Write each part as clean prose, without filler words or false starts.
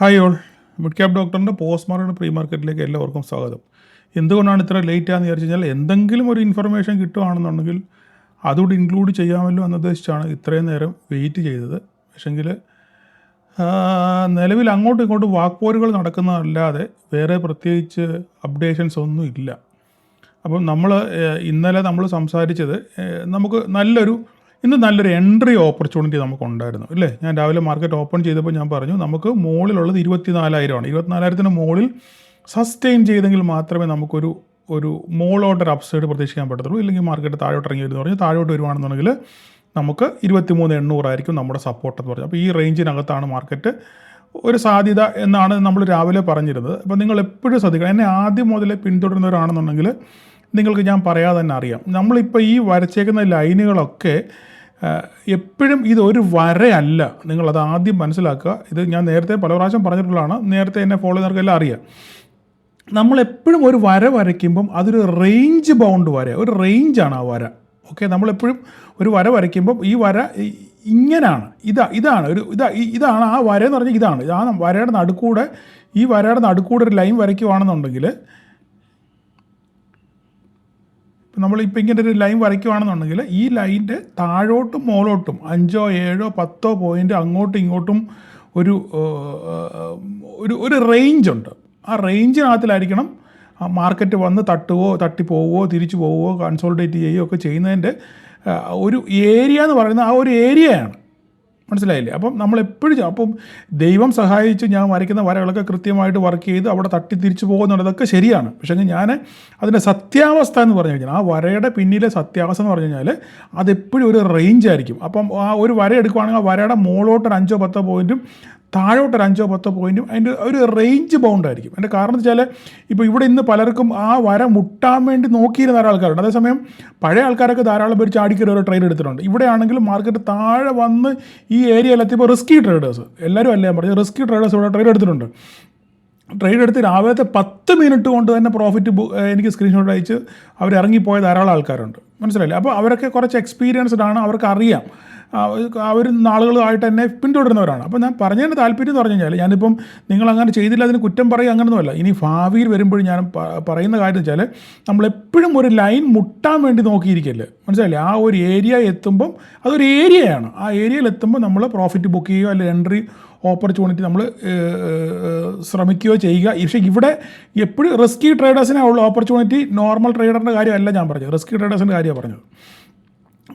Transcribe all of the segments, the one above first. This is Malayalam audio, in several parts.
ഹായ് ഓൾ, മിഡ് ക്യാപ് ഡോക്ടറിൻ്റെ പോസ്റ്റ് മാർക്കറ്റ് പ്രീ മാർക്കറ്റിലേക്ക് എല്ലാവർക്കും സ്വാഗതം. എന്തുകൊണ്ടാണ് ഇത്ര ലേറ്റ് ആണെന്ന് വിചാരിച്ചു കഴിഞ്ഞാൽ എന്തെങ്കിലും ഒരു ഇൻഫർമേഷൻ കിട്ടുകയാണെന്നുണ്ടെങ്കിൽ അതുകൂടി ഇൻക്ലൂഡ് ചെയ്യാമല്ലോ എന്നുദ്ദേശിച്ചാണ് ഇത്രയും നേരം വെയിറ്റ് ചെയ്തത്. പക്ഷെങ്കിൽ നിലവിൽ അങ്ങോട്ടും ഇങ്ങോട്ടും വാക്പോരുകൾ നടക്കുന്നതല്ലാതെ വേറെ പ്രത്യേകിച്ച് അപ്ഡേഷൻസ് ഒന്നും ഇല്ല. അപ്പം ഇന്നലെ നമ്മൾ സംസാരിച്ചത് നമുക്ക് ഇന്ന് നല്ലൊരു എൻട്രി ഓപ്പർച്യൂണിറ്റി നമുക്കുണ്ടായിരുന്നു അല്ലേ. ഞാൻ രാവിലെ മാർക്കറ്റ് ഓപ്പൺ ചെയ്തപ്പോൾ ഞാൻ പറഞ്ഞു നമുക്ക് മുകളിലുള്ളത് 24,000ആണ്. 24,000 മുകളിൽ സസ്റ്റെയിൻ ചെയ്തെങ്കിൽ മാത്രമേ നമുക്കൊരു മോളോട്ടൊരു അപ്സൈഡ് പ്രതീക്ഷിക്കാൻ പറ്റത്തുള്ളൂ. ഇല്ലെങ്കിൽ മാർക്കറ്റ് താഴോട്ട് ഇറങ്ങി വരുന്നു പറഞ്ഞാൽ താഴോട്ട് വരുവാണെന്നുണ്ടെങ്കിൽ നമുക്ക് 23,800 ആയിരിക്കും നമ്മുടെ സപ്പോർട്ട് എന്ന് പറഞ്ഞു. അപ്പോൾ ഈ റേഞ്ചിനകത്താണ് മാർക്കറ്റ് ഒരു സാധ്യത എന്നാണ് നമ്മൾ രാവിലെ പറഞ്ഞിരുന്നത്. അപ്പോൾ നിങ്ങൾ എപ്പോഴും ശ്രദ്ധിക്കണം. എന്നെ ആദ്യം മുതലേ പിന്തുടരുന്നവരാണെന്നുണ്ടെങ്കിൽ നിങ്ങൾക്ക് ഞാൻ പറയാതെ തന്നെ അറിയാം. നമ്മളിപ്പോൾ ഈ വരച്ചേക്കുന്ന ലൈനുകളൊക്കെ എപ്പോഴും ഇതൊരു വരയല്ല. നിങ്ങളത് ആദ്യം മനസ്സിലാക്കുക. ഇത് ഞാൻ നേരത്തെ പല പ്രാവശ്യം പറഞ്ഞിട്ടുള്ളതാണ്. നേരത്തെ എന്നെ ഫോളോ ചെയ്യുന്നവർക്കെല്ലാം അറിയാം. നമ്മളെപ്പോഴും ഒരു വര വരയ്ക്കുമ്പം അതൊരു റേഞ്ച് ബൗണ്ട് വര, ഒരു റേഞ്ചാണ് ആ വര. ഓക്കെ, നമ്മളെപ്പോഴും ഒരു വര വരയ്ക്കുമ്പം ഈ വര ഇങ്ങനെയാണ്. ഇതാണ് ആ വര എന്ന് പറഞ്ഞാൽ ഇതാണ്. ആ വരയുടെ നടുക്കൂടെ ഒരു ലൈൻ വരയ്ക്കുവാണെന്നുണ്ടെങ്കിൽ, നമ്മളിപ്പോൾ ഇങ്ങനെ ഒരു ലൈൻ വരയ്ക്കുവാണെന്നുണ്ടെങ്കിൽ ഈ ലൈൻ്റെ താഴോട്ടും മുകളോട്ടും 5, 7, 10 പോയിൻ്റ് അങ്ങോട്ടും ഇങ്ങോട്ടും ഒരു റേഞ്ചുണ്ട്. ആ റേഞ്ചിനകത്തിലായിരിക്കണം മാർക്കറ്റ് വന്ന് തട്ടിപ്പോവുകയോ തിരിച്ചു പോവുകയോ കൺസോൾട്ടേറ്റ് ചെയ്യുകയോ ഒക്കെ ചെയ്യുന്നതിൻ്റെ ഒരു ഏരിയ എന്ന് പറയുന്നത് ആ ഒരു ഏരിയയാണ്. മനസ്സിലായില്ലേ? അപ്പം നമ്മളെപ്പോഴും ദൈവം സഹായിച്ച് ഞാൻ വരയ്ക്കുന്ന വരകളൊക്കെ കൃത്യമായിട്ട് വർക്ക് ചെയ്ത് അവിടെ തട്ടി തിരിച്ചു പോകുന്നുള്ളതൊക്കെ ശരിയാണ്. പക്ഷേ ഞാൻ അതിൻ്റെ സത്യാവസ്ഥ എന്ന് പറഞ്ഞു കഴിഞ്ഞാൽ, ആ വരയുടെ പിന്നിലെ സത്യാവസ്ഥ എന്ന് പറഞ്ഞു കഴിഞ്ഞാൽ അതെപ്പോഴും ഒരു റേഞ്ച് ആയിരിക്കും. അപ്പം ആ ഒരു വര എടുക്കുകയാണെങ്കിൽ ആ വരയുടെ മുകളോട്ടൊരു 5, 10 പോയിൻറ്റും താഴോട്ടൊരു 5, 10 പോയിൻറ്റും അതിൻ്റെ ഒരു റേഞ്ച് ബൗണ്ടായിരിക്കും. അതിൻ്റെ കാരണം എന്ന് വെച്ചാൽ ഇപ്പോൾ ഇവിടെ ഇന്ന് പലർക്കും ആ വര മുട്ടാൻ വേണ്ടി നോക്കിയിരുന്ന ആൾക്കാരുണ്ട്. അതേസമയം പഴയ ആൾക്കാരൊക്കെ ധാരാളം പേര് ചാടിക്കറി ഓരോ ട്രേഡ് എടുത്തിട്ടുണ്ട്. ഇവിടെയാണെങ്കിലും മാർക്കറ്റ് താഴെ വന്ന് ഈ ഏരിയയിലെത്തിയപ്പോൾ റിസ്കി ട്രേഡേഴ്സ്, എല്ലാവരും അല്ല ഞാൻ പറഞ്ഞത്, റിസ്കി ട്രേഡേഴ്സ് ഇവിടെ ട്രേഡ് എടുത്തിട്ടുണ്ട്. ട്രേഡ് എടുത്ത് രാവിലത്തെ 10 മിനിറ്റ് കൊണ്ട് തന്നെ പ്രോഫിറ്റ് എനിക്ക് സ്ക്രീൻഷോട്ട് അയച്ച് അവർ ഇറങ്ങിപ്പോയ ധാരാളം ആൾക്കാരുണ്ട്. മനസ്സിലായില്ലേ? അപ്പോൾ അവരൊക്കെ കുറച്ച് എക്സ്പീരിയൻസ്ഡ് ആണ്, അവർക്ക് അറിയാം. അവർ നാളുകളായിട്ട് എന്നെ പിന്തുടരുന്നവരാണ്. അപ്പോൾ ഞാൻ പറഞ്ഞതിൻ്റെ താല്പര്യം എന്ന് പറഞ്ഞു കഴിഞ്ഞാൽ, ഞാനിപ്പം നിങ്ങളങ്ങനെ ചെയ്തില്ല അതിന് കുറ്റം പറയുക അങ്ങനെയൊന്നുമല്ല. ഇനി ഭാവിയിൽ വരുമ്പോഴും ഞാൻ പറയുന്ന കാര്യം വെച്ചാൽ, നമ്മളെപ്പോഴും ഒരു ലൈൻ മുട്ടാൻ വേണ്ടി നോക്കിയിരിക്കല്ലേ. മനസ്സിലായില്ലേ? ആ ഒരു ഏരിയ എത്തുമ്പം അതൊരു ഏരിയയാണ്. ആ ഏരിയയിൽ എത്തുമ്പോൾ നമ്മൾ പ്രോഫിറ്റ് ബുക്ക് ചെയ്യുകയോ അല്ലെങ്കിൽ എൻട്രി ഓപ്പർച്യൂണിറ്റി നമ്മൾ ശ്രമിക്കുകയോ ചെയ്യുക. പക്ഷേ ഇവിടെ എപ്പോഴും റിസ്കി ട്രേഡേഴ്സിനെ ഉള്ള ഓപ്പർച്യൂണിറ്റി, നോർമൽ ട്രേഡറിൻ്റെ കാര്യമല്ല ഞാൻ പറഞ്ഞത്, റിസ്കി ട്രേഡേഴ്സിൻ്റെ കാര്യമാണ് പറഞ്ഞത്.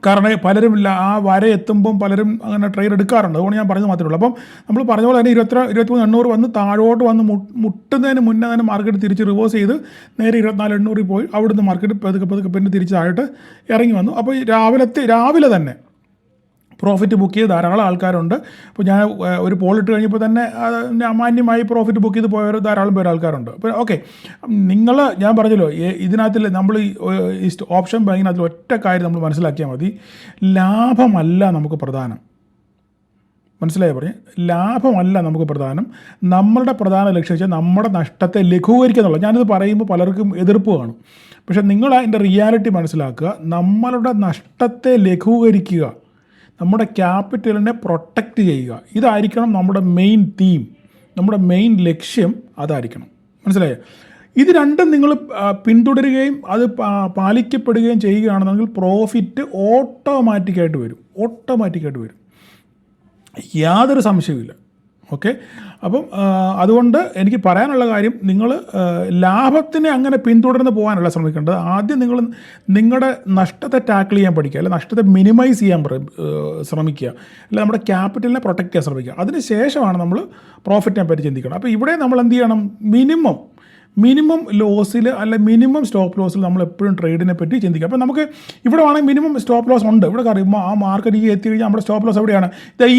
കാരണം പലരും ആ വര എത്തുമ്പം പലരും അങ്ങനെ ട്രേഡ് എടുക്കാറുണ്ട്. അതുകൊണ്ട് ഞാൻ പറഞ്ഞത് മാത്രമേ ഉള്ളൂ. അപ്പം നമ്മൾ പറഞ്ഞ പോലെ തന്നെ 23,800 വന്ന് താഴോട്ട് വന്ന് മുട്ടുന്നതിന് മുന്നേ തന്നെ മാർക്കറ്റ് തിരിച്ച് റിവേഴ്സ് ചെയ്ത് നേരെ 24,800 പോയി അവിടുന്ന് മാർക്കറ്റ് പതുക്കെ പിന്നെ തിരിച്ച് താഴോട്ട് ഇറങ്ങി വന്നു. അപ്പോൾ രാവിലെ തന്നെ പ്രോഫിറ്റ് ബുക്ക് ചെയ്ത് ധാരാളം ആൾക്കാരുണ്ട്. അപ്പോൾ ഞാൻ ഒരു പോൾ ഇട്ട് കഴിഞ്ഞപ്പോൾ തന്നെ മാന്യമായി പ്രോഫിറ്റ് ബുക്ക് ചെയ്ത് പോയവർ ധാരാളം ആൾക്കാരുണ്ട്. അപ്പോൾ ഓക്കെ, ഞാൻ പറഞ്ഞല്ലോ, ഇതിനകത്തിൽ നമ്മൾ ഈ ഓപ്ഷൻ ബാങ്കിനകത്തിൽ ഒറ്റ കാര്യം നമ്മൾ മനസ്സിലാക്കിയാൽ മതി. ലാഭമല്ല നമുക്ക് പ്രധാനം. മനസ്സിലായി പറഞ്ഞ്, ലാഭമല്ല നമുക്ക് പ്രധാനം. നമ്മളുടെ പ്രധാന ലക്ഷ്യം വെച്ചാൽ നമ്മുടെ നഷ്ടത്തെ ലഘൂകരിക്കുക എന്നുള്ളത്. ഞാനിത് പറയുമ്പോൾ പലർക്കും എതിർപ്പ് കാണും. പക്ഷേ നിങ്ങൾ അതിൻ്റെ റിയാലിറ്റി മനസ്സിലാക്കുക. നമ്മളുടെ നഷ്ടത്തെ ലഘൂകരിക്കുക, നമ്മുടെ ക്യാപിറ്റലിനെ പ്രൊട്ടക്റ്റ് ചെയ്യുക, ഇതായിരിക്കണം നമ്മുടെ മെയിൻ തീം, നമ്മുടെ മെയിൻ ലക്ഷ്യം അതായിരിക്കണം. മനസ്സിലായോ? ഇത് രണ്ടും നിങ്ങൾ പിന്തുടരുകയും അത് പാലിക്കപ്പെടുകയും ചെയ്യുകയാണെന്നെങ്കിൽ പ്രോഫിറ്റ് ഓട്ടോമാറ്റിക്കായിട്ട് വരും. യാതൊരു സംശയവുമില്ല. ഓക്കെ, അപ്പം അതുകൊണ്ട് എനിക്ക് പറയാനുള്ള കാര്യം, നിങ്ങൾ ലാഭത്തിനെ അങ്ങനെ പിന്തുടർന്ന് പോകാനല്ല ശ്രമിക്കേണ്ടത്. ആദ്യം നിങ്ങളുടെ നഷ്ടത്തെ ടാക്കിൾ ചെയ്യാൻ പഠിക്കുക, അല്ലെങ്കിൽ നഷ്ടത്തെ മിനിമൈസ് ചെയ്യാൻ ശ്രമിക്കുക, അല്ല നമ്മുടെ ക്യാപിറ്റലിനെ പ്രൊട്ടക്റ്റ് ചെയ്യാൻ ശ്രമിക്കുക. അതിന് ശേഷമാണ് നമ്മൾ പ്രോഫിറ്റിനെ പറ്റി ചിന്തിക്കണം. അപ്പോൾ ഇവിടെ നമ്മൾ എന്ത് ചെയ്യണം? മിനിമം ലോസിൽ അല്ല മിനിമം സ്റ്റോപ്പ് ലോസിൽ നമ്മൾ എപ്പോഴും ട്രേഡിനെ പറ്റി ചിന്തിക്കുക. അപ്പോൾ നമുക്ക് ഇവിടെ വേണമെങ്കിൽ മിനിമം സ്റ്റോപ്പ് ലോസ് ഉണ്ട്. ഇവിടെ അറിയുമ്പോൾ ആ മാർക്കറ്റ് എത്തി കഴിഞ്ഞാൽ നമ്മുടെ സ്റ്റോപ്പ് ലോസ് എവിടെയാണ്?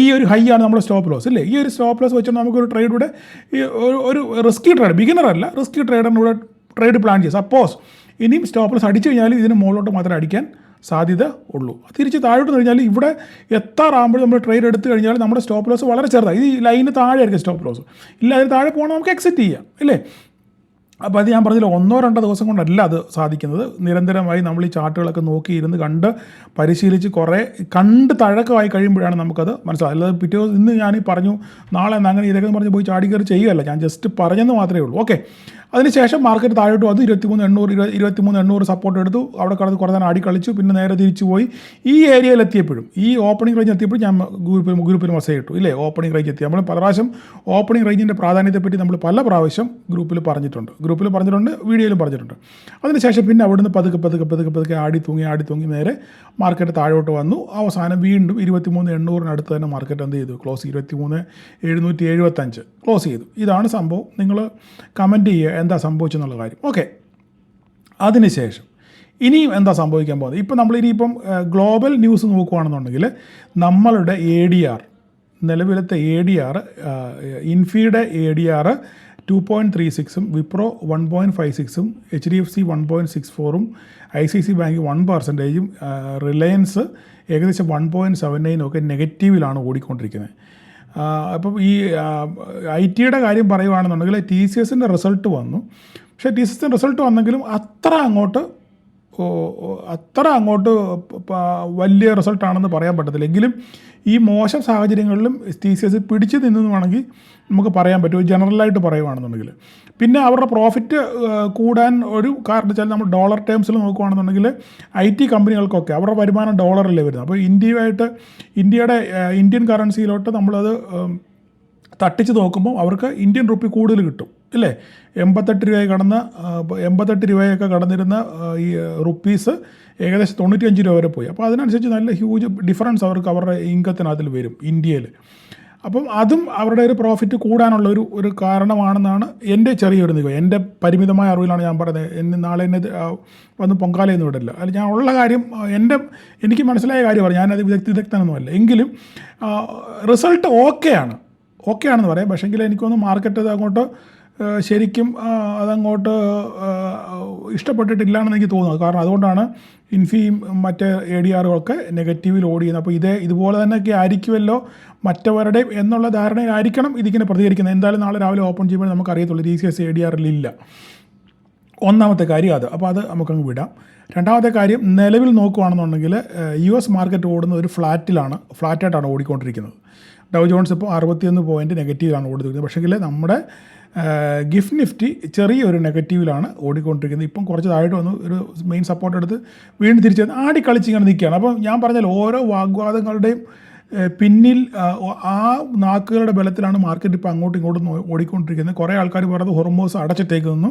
ഈ ഒരു ഹൈ ആണ് നമ്മുടെ സ്റ്റോപ്പ് ലോസ് ഇല്ലേ? ഈ ഒരു സ്റ്റോപ്പ് ലോസ് വെച്ചാൽ നമുക്കൊരു ട്രേഡിലൂടെ ഒരു റിസ്കി ട്രേഡ്, ബിഗിനർ അല്ല, റിസ്കി ട്രേഡറിലൂടെ ട്രേഡ് പ്ലാൻ ചെയ്യുക. സപ്പോസ് ഇനിയും സ്റ്റോപ്പ് ലോസ് അടിച്ചു കഴിഞ്ഞാൽ ഇതിന് മുകളിലോട്ട് മാത്രമേ അടിക്കാൻ സാധ്യത ഉള്ളൂ. തിരിച്ച് താഴോട്ട് കഴിഞ്ഞാൽ ഇവിടെ എത്താറാകുമ്പോൾ നമ്മൾ ട്രേഡ് എടുത്തു കഴിഞ്ഞാൽ നമ്മുടെ സ്റ്റോപ്പ് ലോസ് വളരെ ചെറുതാണ്. ഈ ലൈന് താഴെ ആയിരിക്കും സ്റ്റോപ്പ് ലോസ്. ഇല്ല, അതിന് താഴെ പോകണം, നമുക്ക് എക്സിറ്റ് ചെയ്യാം ഇല്ലേ? അപ്പോൾ അത് ഞാൻ പറഞ്ഞില്ല, 1-2 ദിവസം കൊണ്ടല്ല അത് സാധിക്കുന്നത്. നിരന്തരമായി നമ്മൾ ഈ ചാർട്ടുകളൊക്കെ നോക്കി ഇരുന്ന് കണ്ട് പരിശീലിച്ച് കുറേ കണ്ട് തഴക്കമായി കഴിയുമ്പോഴാണ് നമുക്കത് മനസ്സിലാവും. അല്ലാതെ പിറ്റേ ഇന്ന് ഞാൻ പറഞ്ഞു നാളെ അങ്ങനെ ഇതൊക്കെ പറഞ്ഞ് പോയി ചാടി കയറി ചെയ്യുകയല്ല, ഞാൻ ജസ്റ്റ് പറഞ്ഞെന്ന് മാത്രമേ ഉള്ളൂ. ഓക്കെ, അതിനുശേഷം മാർക്കറ്റ് താഴോട്ട് വന്നു. 23,800 സപ്പോർട്ട് എടുത്തു, അവിടെ കടന്ന് കുറേ നേരം ആടി കളിച്ചു, പിന്നെ നേരെ തിരിച്ചു പോയി. ഈ ഏരിയയിലെത്തിയപ്പോഴും, ഈ ഓപ്പണിംഗ് റേഞ്ച് എത്തിയപ്പോഴും ഞാൻ ഗ്രൂപ്പിൽ മെസ്സേജ് ഇട്ടു, ഇല്ലേ, ഓപ്പണിംഗ് റേഞ്ച് എത്തി. നമ്മൾ പല പ്രാവശ്യം ഓപ്പണിംഗ് റേഞ്ചിൻ്റെ പ്രാധാന്യത്തെപ്പറ്റി നമ്മൾ പല പ്രാവശ്യം ഗ്രൂപ്പിൽ പറഞ്ഞിട്ടുണ്ട്, വീഡിയോയിലും പറഞ്ഞിട്ടുണ്ട്. അതിനുശേഷം പിന്നെ അവിടുന്ന് പതുക്കെ ആടി തൂങ്ങി നേരെ മാർക്കറ്റ് താഴോട്ട് വന്നു. അവസാനം വീണ്ടും 23,800 തന്നെ മാർക്കറ്റ് എന്ത് ചെയ്തു, ക്ലോസ് 23,775 ക്ലോസ് ചെയ്തു. ഇതാണ് സംഭവം. നിങ്ങൾ കമൻറ്റ് ചെയ്യുക എന്താ സംഭവിച്ചെന്നുള്ള കാര്യം. ഓക്കെ, അതിനുശേഷം ഇനിയും എന്താ സംഭവിക്കാൻ പോകുന്നത്? ഇപ്പം നമ്മളിനിയിപ്പം ഗ്ലോബൽ ന്യൂസ് നോക്കുകയാണെന്നുണ്ടെങ്കിൽ നമ്മളുടെ ADR, നിലവിലത്തെ ADR, ഇൻഫിയുടെ ADR 2.36, Wipro 1.56, HDFC 1.64, ICICI bank 1%, Reliance ഏകദേശം 1.79 ഒക്കെ നെഗറ്റീവിലാണ് ഓടിക്കൊണ്ടിരിക്കുന്നത്. അപ്പം ഈ IT-യുടെ കാര്യം പറയുകയാണെന്നുണ്ടെങ്കിൽ TCSൻ്റെ റിസൾട്ട് വന്നു. പക്ഷേ TCSൻ്റെ റിസൾട്ട് വന്നെങ്കിലും അത്ര അങ്ങോട്ട് വലിയ റിസൾട്ടാണെന്ന് പറയാൻ പറ്റത്തില്ല. എങ്കിലും ഈ മോശം സാഹചര്യങ്ങളിലും TCS പിടിച്ചു നിന്നെന്ന് വേണമെങ്കിൽ നമുക്ക് പറയാൻ പറ്റും, ജനറലായിട്ട് പറയുകയാണെന്നുണ്ടെങ്കിൽ. പിന്നെ അവരുടെ പ്രോഫിറ്റ് കൂടാൻ ഒരു കാരണം വെച്ചാൽ നമ്മൾ ഡോളർ ടേംസിൽ നോക്കുകയാണെന്നുണ്ടെങ്കിൽ IT കമ്പനികൾക്കൊക്കെ അവരുടെ വരുമാനം ഡോളറിലേ വരുന്നത്. അപ്പോൾ ഇന്ത്യയുടെ ഇന്ത്യൻ കറൻസിയിലോട്ട് നമ്മളത് തട്ടിച്ച് നോക്കുമ്പോൾ അവർക്ക് ഇന്ത്യൻ റുപ്പി കൂടുതൽ കിട്ടും, ഇല്ലേ. 88 രൂപയൊക്കെ കടന്നിരുന്ന ഈ റുപ്പീസ് ഏകദേശം 95 രൂപ വരെ പോയി. അപ്പോൾ അതിനനുസരിച്ച് നല്ല ഹ്യൂജ് ഡിഫറൻസ് അവർക്ക് അവരുടെ ഇൻകത്തിനകത്തിൽ വരും ഇന്ത്യയിൽ. അപ്പം അതും അവരുടെ ഒരു പ്രോഫിറ്റ് കൂടാനുള്ള ഒരു കാരണമാണെന്നാണ് എൻ്റെ ചെറിയൊരു നിഗമനം. എൻ്റെ പരിമിതമായ അറിവിലാണ് ഞാൻ പറയുന്നത്. നാളെ എന്നെ വന്ന് പൊങ്കാലയൊന്നും വിടില്ല. അല്ല, ഞാൻ ഉള്ള കാര്യം എനിക്ക് മനസ്സിലായ കാര്യമാണ്, ഞാനത് വിദഗ്ധനൊന്നുമല്ല. എങ്കിലും റിസൾട്ട് ഓക്കെയാണെന്ന് പറയാം. പക്ഷേങ്കിൽ എനിക്കൊന്ന് മാർക്കറ്റ് അത് അങ്ങോട്ട് ശരിക്കും അതങ്ങോട്ട് ഇഷ്ടപ്പെട്ടിട്ടില്ലാണെന്ന് എനിക്ക് തോന്നുന്നത്. കാരണം അതുകൊണ്ടാണ് ഇൻഫിയും മറ്റ് ADRകളൊക്കെ നെഗറ്റീവിൽ ഓടിയുന്നത്. അപ്പോൾ ഇതുപോലെ തന്നെയൊക്കെ ആയിരിക്കുമല്ലോ മറ്റവരുടെയും എന്നുള്ള ധാരണയിലായിരിക്കണം ഇതിങ്ങനെ പ്രതികരിക്കുന്നത്. എന്തായാലും നാളെ രാവിലെ ഓപ്പൺ ചെയ്യുമ്പോൾ നമുക്കറിയത്തുള്ളൂ TCS ADRലില്ല. ഒന്നാമത്തെ കാര്യം അത്. അപ്പോൾ അത് നമുക്കങ്ങ് വിടാം. രണ്ടാമത്തെ കാര്യം, നിലവിൽ നോക്കുകയാണെന്നുണ്ടെങ്കിൽ US മാർക്കറ്റ് ഓടുന്ന ഒരു ഫ്ലാറ്റായിട്ടാണ് ഓടിക്കൊണ്ടിരിക്കുന്നത്. ഡൗ ജോൺസ് ഇപ്പോൾ 61 പോയിൻറ്റ് നെഗറ്റീവിലാണ് ഓടിക്കൊണ്ടിരിക്കുന്നത്. പക്ഷേങ്കിൽ നമ്മുടെ ഗിഫ്റ്റ് നിഫ്റ്റി ചെറിയൊരു നെഗറ്റീവിലാണ് ഓടിക്കൊണ്ടിരിക്കുന്നത്. ഇപ്പം കുറച്ച് താഴോട്ട് വന്ന് ഒരു മെയിൻ സപ്പോർട്ട് എടുത്ത് വീണ്ടും തിരിച്ച് ആടി കളിച്ച് ഇങ്ങനെ നിൽക്കുകയാണ്. അപ്പോൾ ഞാൻ പറഞ്ഞാൽ ഓരോ വാഗ്വാദങ്ങളുടെയും പിന്നിൽ ആ നാക്കുകളുടെ ബലത്തിലാണ് മാർക്കറ്റ് ഇപ്പോൾ അങ്ങോട്ടും ഇങ്ങോട്ടും ഓടിക്കൊണ്ടിരിക്കുന്നത്. കുറേ ആൾക്കാർ പറയുന്നു ഹോർമോസ് അടച്ചിട്ടേക്കുന്നു,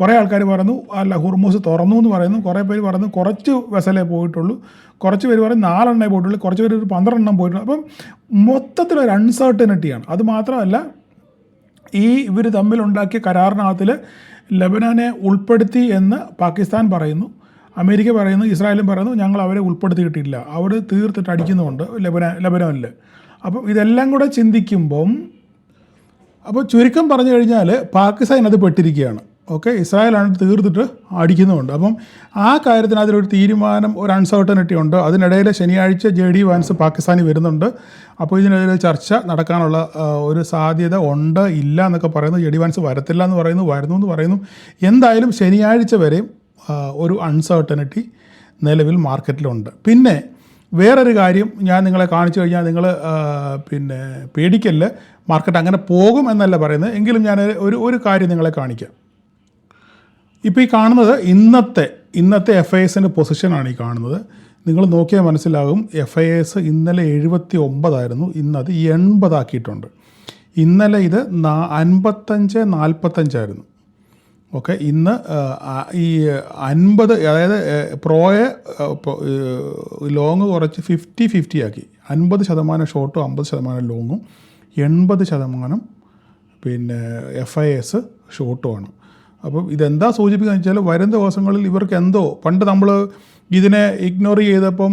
കുറേ ആൾക്കാർ പറയുന്നു അല്ല ഹോർമോസ് തുറന്നു എന്ന് പറയുന്നു, കുറേ പേര് പറയുന്നു കുറച്ച് വെസലേ പോയിട്ടുള്ളൂ, കുറച്ച് പേര് പറയും 4 എണ്ണേ പോയിട്ടുള്ളൂ, കുറച്ച് പേര് ഒരു 12 എണ്ണം പോയിട്ടുള്ളൂ. അപ്പം മൊത്തത്തിലൊരു അൺസർട്ടനിറ്റിയാണ്. അതുമാത്രമല്ല, ഇവർ തമ്മിലുണ്ടാക്കിയ കരാറിനകത്തിൽ ലെബനാനെ ഉൾപ്പെടുത്തി എന്ന് പാകിസ്ഥാൻ പറയുന്നു, അമേരിക്ക പറയുന്നു, ഇസ്രായേലും പറയുന്നു ഞങ്ങൾ അവരെ ഉൾപ്പെടുത്തിയിട്ടില്ല, അവർ തീർത്തിട്ട് അടിക്കുന്നുമുണ്ട് ലെബനാനിൽ. അപ്പം ഇതെല്ലാം കൂടെ ചിന്തിക്കുമ്പം, അപ്പോൾ ചുരുക്കം പറഞ്ഞു കഴിഞ്ഞാൽ പാകിസ്ഥാൻ അത് പെട്ടിരിക്കുകയാണ്. ഓക്കെ, ഇസ്രായേലാണ് തീർത്തിട്ട് അടിക്കുന്നുമുണ്ട്. അപ്പം ആ കാര്യത്തിന് അതിലൊരു തീരുമാനം, ഒരു അൺസർട്ടനിറ്റി ഉണ്ട്. അതിനിടയിൽ ശനിയാഴ്ച JD വാൻസ് പാകിസ്ഥാനിൽ വരുന്നുണ്ട്. അപ്പോൾ ഇതിനെതിരെ ചർച്ച നടക്കാനുള്ള ഒരു സാധ്യത ഉണ്ട്, ഇല്ല എന്നൊക്കെ പറയുന്നു. JD വാൻസ് വരത്തില്ല എന്ന് പറയുന്നു, വരുന്നു എന്ന് പറയുന്നു. എന്തായാലും ശനിയാഴ്ച വരെയും ഒരു അൺസർട്ടനിറ്റി നിലവിൽ മാർക്കറ്റിലുണ്ട്. പിന്നെ വേറൊരു കാര്യം ഞാൻ നിങ്ങളെ കാണിച്ചു കഴിഞ്ഞാൽ നിങ്ങൾ പിന്നെ പേടിക്കല്ല്, മാർക്കറ്റ് അങ്ങനെ പോകും എന്നല്ല പറയുന്നത്. എങ്കിലും ഞാൻ ഒരു കാര്യം നിങ്ങളെ കാണിക്കാം. ഇപ്പോൾ ഈ കാണുന്നത് ഇന്നത്തെ FISൻ്റെ പൊസിഷനാണ് ഈ കാണുന്നത്. നിങ്ങൾ നോക്കിയാൽ മനസ്സിലാകും, FIS ഇന്നലെ 79 ആയിരുന്നു, ഇന്നത് 80 ആക്കിയിട്ടുണ്ട്. ഇന്നലെ ഇത് 55-45 ആയിരുന്നു. ഓക്കെ, ഇന്ന് ഈ 50, അതായത് പ്രോയെ ലോങ് കുറച്ച് 50-50 ആക്കി. 50% ഷോർട്ടും 50% ലോങ്ങും, 80% പിന്നെ FIS ഷോർട്ടുമാണ്. അപ്പം ഇതെന്താ സൂചിപ്പിക്കുക വെച്ചാൽ വരും ദിവസങ്ങളിൽ ഇവർക്ക് പണ്ട് നമ്മൾ ഇതിനെ ഇഗ്നോർ ചെയ്തപ്പം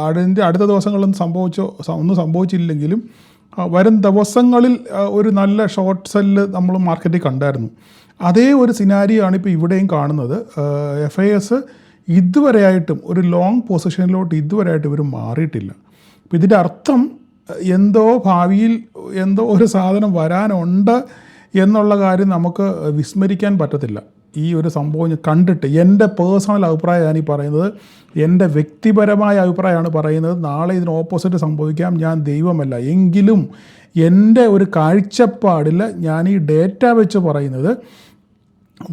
അതിൻ്റെ അടുത്ത ദിവസങ്ങളൊന്നും സംഭവിച്ചില്ലെങ്കിലും വരും ദിവസങ്ങളിൽ ഒരു നല്ല ഷോർട്ട് സെല്ല് നമ്മൾ മാർക്കറ്റിൽ കണ്ടായിരുന്നു. അതേ ഒരു സിനാരിയോ ആണ് ഇപ്പോൾ ഇവിടെയും കാണുന്നത്. FIS ഇതുവരെയായിട്ടും ഒരു ലോങ് പൊസിഷനിലോട്ട് ഇതുവരെയായിട്ട് ഇവർ മാറിയിട്ടില്ല. അപ്പോൾ ഇതിൻ്റെ അർത്ഥം ഭാവിയിൽ ഒരു സാധനം വരാനുണ്ട് എന്നുള്ള കാര്യം നമുക്ക് വിസ്മരിക്കാൻ പറ്റത്തില്ല. ഈ ഒരു സംഭവം കണ്ടിട്ട് എൻ്റെ പേഴ്സണൽ അഭിപ്രായമാണ് ഈ പറയുന്നത്, എൻ്റെ വ്യക്തിപരമായ അഭിപ്രായമാണ് പറയുന്നത്. നാളെ ഇതിന് ഓപ്പോസിറ്റ് സംഭവിക്കാം, ഞാൻ ദൈവമല്ല. എങ്കിലും എൻ്റെ ഒരു കാഴ്ചപ്പാടിൽ ഞാൻ ഈ ഡേറ്റ വെച്ച് പറയുന്നത്,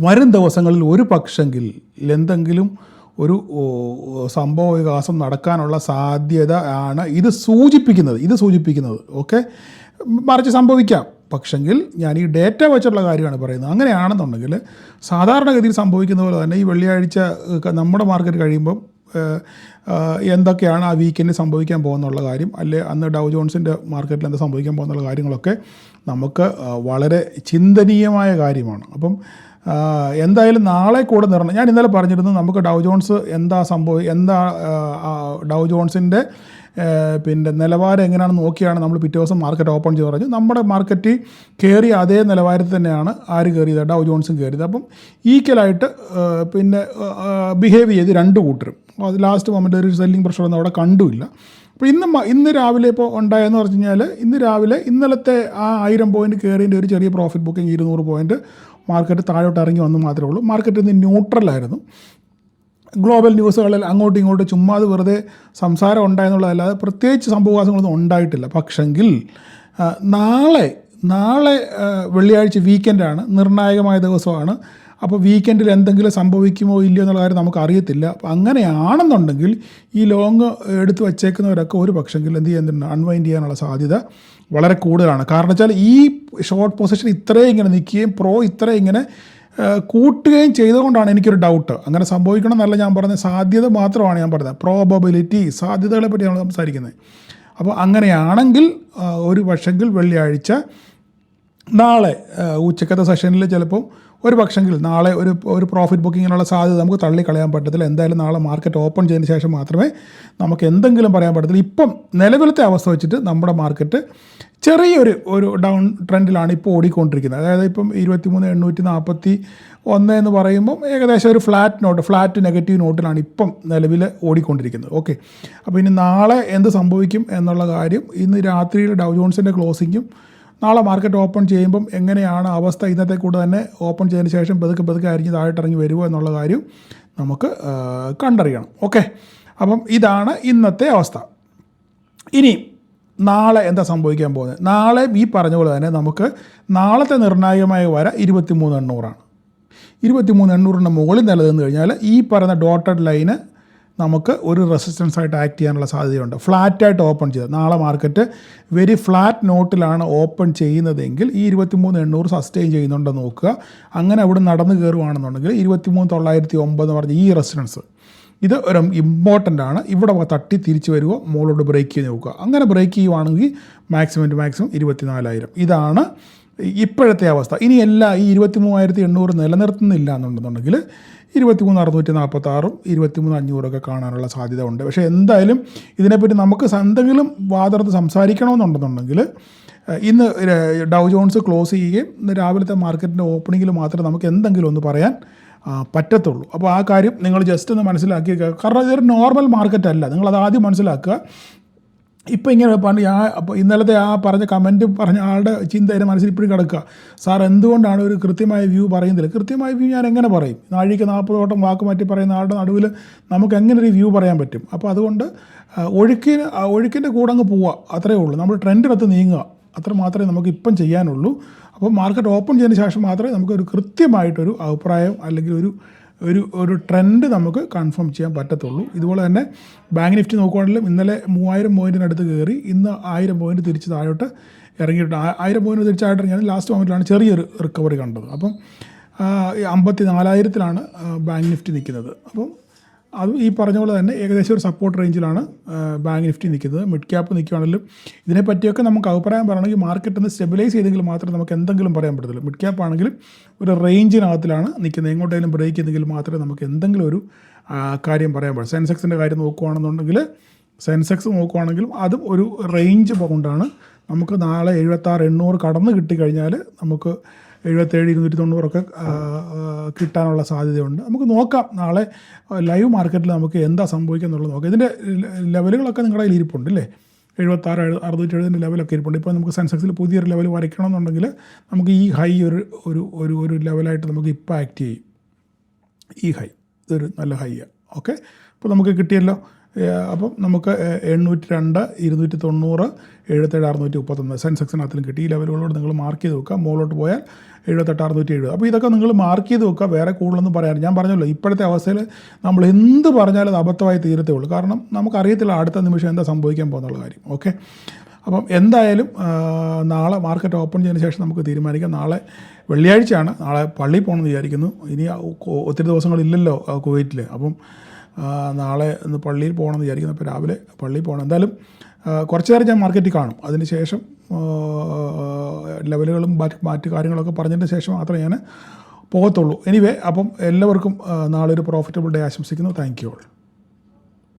വരും ദിവസങ്ങളിൽ ഒരു പക്ഷെങ്കിൽ എന്തെങ്കിലും ഒരു സംഭവ വികാസം നടക്കാനുള്ള സാധ്യത ആണ് ഇത് സൂചിപ്പിക്കുന്നത്. ഓക്കെ, മറിച്ച് സംഭവിക്കാം. പക്ഷെങ്കിൽ ഞാൻ ഈ ഡേറ്റ വെച്ചുള്ള കാര്യമാണ് പറയുന്നത്. അങ്ങനെയാണെന്നുണ്ടെങ്കിൽ സാധാരണഗതിയിൽ സംഭവിക്കുന്ന പോലെ തന്നെ ഈ വെള്ളിയാഴ്ച നമ്മുടെ മാർക്കറ്റ് കഴിയുമ്പം എന്തൊക്കെയാണ് ആ വീക്കെൻഡിൽ സംഭവിക്കാൻ പോകുന്നുള്ള കാര്യം, അല്ലെ അന്ന് ഡൗ ജോൺസിൻ്റെ മാർക്കറ്റിൽ എന്താ സംഭവിക്കാൻ പോകുന്നുള്ള കാര്യങ്ങളൊക്കെ നമുക്ക് വളരെ ചിന്തനീയമായ കാര്യമാണ്. അപ്പം എന്തായാലും നാളെ കൂടെ ഞാൻ ഇന്നലെ പറഞ്ഞിരുന്നു, നമുക്ക് ഡൗ ജോൺസ് ഡൗ ജോൺസിൻ്റെ പിന്നെ നിലവാരം എങ്ങനെയാണെന്ന് നോക്കിയാണ് നമ്മൾ പിറ്റേ ദിവസം മാർക്കറ്റ് ഓപ്പൺ ചെയ്ത് പറഞ്ഞു. നമ്മുടെ മാർക്കറ്റ് കയറിയ അതേ നിലവാരത്തിൽ തന്നെയാണ് ആര് കയറിയത്, ഡൗ ജോൺസും കയറിയത്. അപ്പം ഈക്വലായിട്ട് പിന്നെ ബിഹേവ് ചെയ്ത് രണ്ട് കൂട്ടരും. അത് ലാസ്റ്റ് മൊമെൻ്റ് ഒരു സെല്ലിംഗ് പ്രഷറൊന്നും അവിടെ കണ്ടുമില്ല. അപ്പോൾ ഇന്ന് രാവിലെ ഇപ്പോൾ ഉണ്ടായെന്ന് പറഞ്ഞു കഴിഞ്ഞാൽ, ഇന്ന് രാവിലെ ഇന്നലത്തെ ആ 1000 പോയിൻറ്റ് കയറിയതിൻ്റെ ഒരു ചെറിയ പ്രോഫിറ്റ് ബുക്കിംഗ് 200 പോയിൻറ്റ് മാർക്കറ്റ് താഴോട്ട് ഇറങ്ങി വന്ന് മാത്രമേ ഉള്ളൂ. മാർക്കറ്റ് ഇന്ന് ന്യൂട്രലായിരുന്നു. ഗ്ലോബൽ ന്യൂസുകളിൽ അങ്ങോട്ടും ഇങ്ങോട്ടും ചുമ്മാതെ വെറുതെ സംസാരം ഉണ്ടായെന്നുള്ളതല്ലാതെ പ്രത്യേകിച്ച് സംഭവവാസങ്ങളൊന്നും ഉണ്ടായിട്ടില്ല. പക്ഷെങ്കിൽ നാളെ വെള്ളിയാഴ്ച വീക്കെൻഡാണ്, നിർണായകമായ ദിവസമാണ്. അപ്പോൾ വീക്കെൻഡിൽ എന്തെങ്കിലും സംഭവിക്കുമോ ഇല്ലയോ എന്നുള്ള കാര്യം നമുക്ക് അറിയത്തില്ല. അപ്പോൾ അങ്ങനെയാണെന്നുണ്ടെങ്കിൽ ഈ ലോങ് എടുത്ത് വച്ചേക്കുന്നവരൊക്കെ ഒരു പക്ഷെങ്കിൽ എന്ത് ചെയ്യുന്നുണ്ട്, അൺവൈൻഡ് ചെയ്യാനുള്ള സാധ്യത വളരെ കൂടുതലാണ്. കാരണം വെച്ചാൽ ഈ ഷോർട്ട് പൊസിഷൻ ഇത്രയും ഇങ്ങനെ നിൽക്കുകയും ഇത്രയും ഇങ്ങനെ കൂട്ടുകയും ചെയ്തുകൊണ്ടാണ് എനിക്കൊരു ഡൗട്ട്. അങ്ങനെ സംഭവിക്കണം എന്നല്ല ഞാൻ പറഞ്ഞത്, സാധ്യത മാത്രമാണ് ഞാൻ പറഞ്ഞത്. പ്രോബബിലിറ്റി, സാധ്യതകളെ പറ്റിയാണ് സംസാരിക്കുന്നത്. അപ്പോൾ അങ്ങനെയാണെങ്കിൽ ഒരു പക്ഷെങ്കിൽ വെള്ളിയാഴ്ച നാളെ ഉച്ചക്കത്തെ സെഷനിൽ ചിലപ്പോൾ ഒരു പക്ഷെങ്കിൽ നാളെ ഒരു പ്രോഫിറ്റ് ബുക്കിങ്ങിനുള്ള സാധ്യത നമുക്ക് തള്ളിക്കളയാൻ പറ്റത്തില്ല. എന്തായാലും നാളെ മാർക്കറ്റ് ഓപ്പൺ ചെയ്തതിന് ശേഷം മാത്രമേ നമുക്ക് എന്തെങ്കിലും പറയാൻ പറ്റത്തില്ല. ഇപ്പം നിലവിലത്തെ അവസ്ഥ വെച്ചിട്ട് നമ്മുടെ മാർക്കറ്റ് ചെറിയൊരു ഡൗൺ ട്രെൻഡിലാണ് ഇപ്പോൾ ഓടിക്കൊണ്ടിരിക്കുന്നത്. അതായത് ഇപ്പം 23,841 എന്ന് പറയുമ്പം ഏകദേശം ഒരു ഫ്ലാറ്റ് നെഗറ്റീവ് നോട്ടിലാണ് ഇപ്പം നിലവിൽ ഓടിക്കൊണ്ടിരിക്കുന്നത്. ഓക്കെ, അപ്പോൾ ഇനി നാളെ എന്ത് സംഭവിക്കും എന്നുള്ള കാര്യം, ഇന്ന് രാത്രിയിൽ ഡൗ ജോൺസിൻ്റെ ക്ലോസിങ്ങും നാളെ മാർക്കറ്റ് ഓപ്പൺ ചെയ്യുമ്പം എങ്ങനെയാണ് അവസ്ഥ, ഇന്നത്തെ കൂടെ തന്നെ ഓപ്പൺ ചെയ്തതിന് ശേഷം പതുക്കെ അരിഞ്ഞ് താഴോട്ടിറങ്ങി വരുമോ എന്നുള്ള കാര്യം നമുക്ക് കണ്ടറിയണം. ഓക്കെ, അപ്പം ഇതാണ് ഇന്നത്തെ അവസ്ഥ. ഇനി നാളെ എന്താ സംഭവിക്കാൻ പോകുന്നത്? നാളെ ഈ പറഞ്ഞ പോലെ തന്നെ നമുക്ക് നാളത്തെ നിർണായകമായ വര 23,800 23,800 മുകളിൽ നിലനിന്ന് കഴിഞ്ഞാൽ ഈ പറയുന്ന ഡോട്ടഡ് ലൈന് നമുക്ക് ഒരു റെസിസ്റ്റൻസ് ആയിട്ട് ആക്ട് ചെയ്യാനുള്ള സാധ്യതയുണ്ട്. ഫ്ലാറ്റായിട്ട് ഓപ്പൺ ചെയ്ത് നാളെ മാർക്കറ്റ് വെരി ഫ്ലാറ്റ് നോട്ടിലാണ് ഓപ്പൺ ചെയ്യുന്നതെങ്കിൽ ഈ 23,800 സസ്റ്റെയിൻ ചെയ്യുന്നുണ്ടെന്ന് നോക്കുക. അങ്ങനെ അവിടെ നടന്ന് കയറുകയാണെന്നുണ്ടെങ്കിൽ 23,909 എന്ന് പറഞ്ഞ ഈ റെസിസ്റ്റൻസ്, ഇത് ഒരു ഇമ്പോർട്ടൻ്റ് ആണ്. ഇവിടെ തട്ടി തിരിച്ച് വരുമോ, മുകളോട്ട് ബ്രേക്ക് ചെയ്ത് നോക്കുക. അങ്ങനെ ബ്രേക്ക് ചെയ്യുവാണെങ്കിൽ മാക്സിമം 24,000. ഇതാണ് ഇപ്പോഴത്തെ അവസ്ഥ. ഇനി ഈ 23,800 നിലനിർത്തുന്നില്ല എന്നുണ്ടെന്നുണ്ടെങ്കിൽ 23,646 23,500 കാണാനുള്ള സാധ്യത ഉണ്ട്. പക്ഷേ എന്തായാലും ഇതിനെപ്പറ്റി നമുക്ക് എന്തെങ്കിലും വാദർത്ത് സംസാരിക്കണമെന്നുണ്ടെന്നുണ്ടെങ്കിൽ ഇന്ന് ഡൗ ജോൺസ് ക്ലോസ് ചെയ്യുകയും ഇന്ന് രാവിലത്തെ മാർക്കറ്റിൻ്റെ ഓപ്പണിങ്ങിൽ മാത്രമേ നമുക്ക് എന്തെങ്കിലും ഒന്ന് പറയാൻ പറ്റത്തുള്ളൂ. അപ്പോൾ ആ കാര്യം നിങ്ങൾ ജസ്റ്റ് ഒന്ന് മനസ്സിലാക്കി, കാരണം ഇതൊരു നോർമൽ മാർക്കറ്റ് അല്ല, നിങ്ങളത് ആദ്യം മനസ്സിലാക്കുക. ഇപ്പോൾ ഇങ്ങനെ അപ്പോൾ ഇന്നലത്തെ ആ പറഞ്ഞ കമൻറ്റ് പറഞ്ഞ ആളുടെ ചിന്ത എൻ്റെ മനസ്സിൽ ഇപ്പോഴും കിടക്കുക, സാർ എന്തുകൊണ്ടാണ് ഒരു കൃത്യമായ വ്യൂ പറയുന്നില്ല? കൃത്യമായ വ്യൂ ഞാൻ എങ്ങനെ പറയും? നാഴിക്ക് 40 വട്ടം വാക്ക് മാറ്റി പറയുന്ന ആളുടെ നടുവിൽ നമുക്ക് എങ്ങനെ ഒരു വ്യൂ പറയാൻ പറ്റും? അപ്പോൾ അതുകൊണ്ട് ഒഴുക്കിൻ്റെ കൂടെ അങ്ങ് പോവുക, അത്രയേ ഉള്ളൂ. നമ്മൾ ട്രെൻഡിനകത്ത് നീങ്ങുക, അത്ര മാത്രമേ നമുക്ക് ഇപ്പം ചെയ്യാനുള്ളൂ. അപ്പോൾ മാർക്കറ്റ് ഓപ്പൺ ചെയ്തതിന് ശേഷം മാത്രമേ നമുക്കൊരു കൃത്യമായിട്ടൊരു അഭിപ്രായം അല്ലെങ്കിൽ ഒരു ട്രെൻഡ് നമുക്ക് കൺഫേം ചെയ്യാൻ പറ്റത്തുള്ളൂ. ഇതുപോലെ തന്നെ ബാങ്ക് നിഫ്റ്റി നോക്കുകയാണെങ്കിലും ഇന്നലെ 3,000 പോയിൻറ്റിനടുത്ത് കയറി, ഇന്ന് 1000 പോയിൻറ്റ് തിരിച്ച് താഴോട്ട് ഇറങ്ങിയിട്ട് 1000 പോയിൻറ്റ് തിരിച്ചായിട്ട് ഇറങ്ങിയാണ് ലാസ്റ്റ് മൊമെൻറ്റിലാണ് ചെറിയൊരു റിക്കവറി കണ്ടത്. അപ്പം 54,000-ലാണ് ബാങ്ക് നിഫ്റ്റി നിൽക്കുന്നത്. അപ്പം അത് ഈ പറഞ്ഞ പോലെ തന്നെ ഏകദേശം ഒരു സപ്പോർട്ട് റേഞ്ചിലാണ് ബാങ്ക് നിഫ്റ്റി നിൽക്കുന്നത്. മിഡ് ക്യാപ്പ് നിൽക്കുകയാണെങ്കിലും ഇതിനെപ്പറ്റിയൊക്കെ നമുക്ക് അഭിപ്രായം പറയണമെങ്കിൽ മാർക്കറ്റ് ഒന്ന് സ്റ്റെബിലൈസ് ചെയ്തെങ്കിൽ മാത്രമേ നമുക്ക് എന്തെങ്കിലും പറയാൻ പറ്റത്തുള്ളൂ. മിഡ് ക്യാപ്പ് ആണെങ്കിലും ഒരു റേഞ്ചിനകത്തിലാണ് നിൽക്കുന്നത്. എങ്ങോട്ടെങ്കിലും ബ്രേക്ക് ചെയ്തെങ്കിൽ മാത്രമേ നമുക്ക് എന്തെങ്കിലും ഒരു കാര്യം പറയാൻ പറ്റും. സെൻസെക്സിൻ്റെ കാര്യം നോക്കുകയാണെന്നുണ്ടെങ്കിൽ നോക്കുകയാണെങ്കിലും അതും ഒരു റേഞ്ച് കൊണ്ടാണ്. നമുക്ക് നാളെ 76,800 കടന്ന് കിട്ടിക്കഴിഞ്ഞാൽ നമുക്ക് 77,290 കിട്ടാനുള്ള സാധ്യതയുണ്ട്. നമുക്ക് നോക്കാം നാളെ ലൈവ് മാർക്കറ്റിൽ നമുക്ക് എന്താ സംഭവിക്കുക എന്നുള്ളത് നോക്കാം. ഇതിൻ്റെ ലെവലുകളൊക്കെ നിങ്ങളുടെ കയ്യിൽ ഇരിപ്പുണ്ട് അല്ലേ? 76 670 ലെവലൊക്കെ ഇരിപ്പുണ്ട്. ഇപ്പോൾ നമുക്ക് സെൻസെക്സിൽ പുതിയൊരു ലെവൽ വരയ്ക്കണമെന്നുണ്ടെങ്കിൽ നമുക്ക് ഈ ഹൈ ഒരു ലെവലായിട്ട് നമുക്ക് ഇപ്പോൾ ആക്ട് ചെയ്യും. ഈ ഹൈ ഇതൊരു നല്ല ഹൈയാണ്. ഓക്കെ, അപ്പോൾ നമുക്ക് കിട്ടിയല്ലോ. അപ്പം നമുക്ക് 802, 290, 77, 631 സെൻസെക്സിനകത്തിലും കിട്ടി. ഈ ലെവലുകളോട് നിങ്ങൾ മാർക്ക് ചെയ്ത് വെക്കുക. മുകളിലോട്ട് പോയാൽ 78, 670. അപ്പോൾ ഇതൊക്കെ നിങ്ങൾ മാർക്ക് ചെയ്ത് വെക്കുക. വേറെ കൂടുതലൊന്നും പറയാൻ ഞാൻ പറഞ്ഞല്ലോ, ഇപ്പോഴത്തെ അവസ്ഥയിൽ നമ്മൾ എന്ത് പറഞ്ഞാലും അത് അബദ്ധമായി തീരത്തേ ഉള്ളൂ. കാരണം നമുക്കറിയത്തില്ല അടുത്ത നിമിഷം എന്താ സംഭവിക്കാൻ പോകുന്നുള്ള കാര്യം. ഓക്കെ, അപ്പം എന്തായാലും നാളെ മാർക്കറ്റ് ഓപ്പൺ ചെയ്തതിന് ശേഷം നമുക്ക് തീരുമാനിക്കാം. നാളെ വെള്ളിയാഴ്ചയാണ്, നാളെ പള്ളിയിൽ പോകണമെന്ന് വിചാരിക്കുന്നു. ഇനി ഒത്തിരി ദിവസങ്ങളില്ലല്ലോ കുവൈറ്റിൽ. അപ്പം നാളെ ഒന്ന് പള്ളിയിൽ പോകണമെന്ന് വിചാരിക്കുന്നു. അപ്പോൾ രാവിലെ പള്ളിയിൽ പോകണം. എന്തായാലും കുറച്ച് നേരം ഞാൻ മാർക്കറ്റിൽ കാണും. അതിന് ശേഷം ലെവലുകളും മറ്റ് കാര്യങ്ങളൊക്കെ പറഞ്ഞതിന് ശേഷം മാത്രമേ ഞാൻ പോകത്തുള്ളൂ. എനിവേ, അപ്പം എല്ലാവർക്കും നാളെ ഒരു പ്രോഫിറ്റബിൾ ഡേ ആശംസിക്കുന്നു. Thank you all.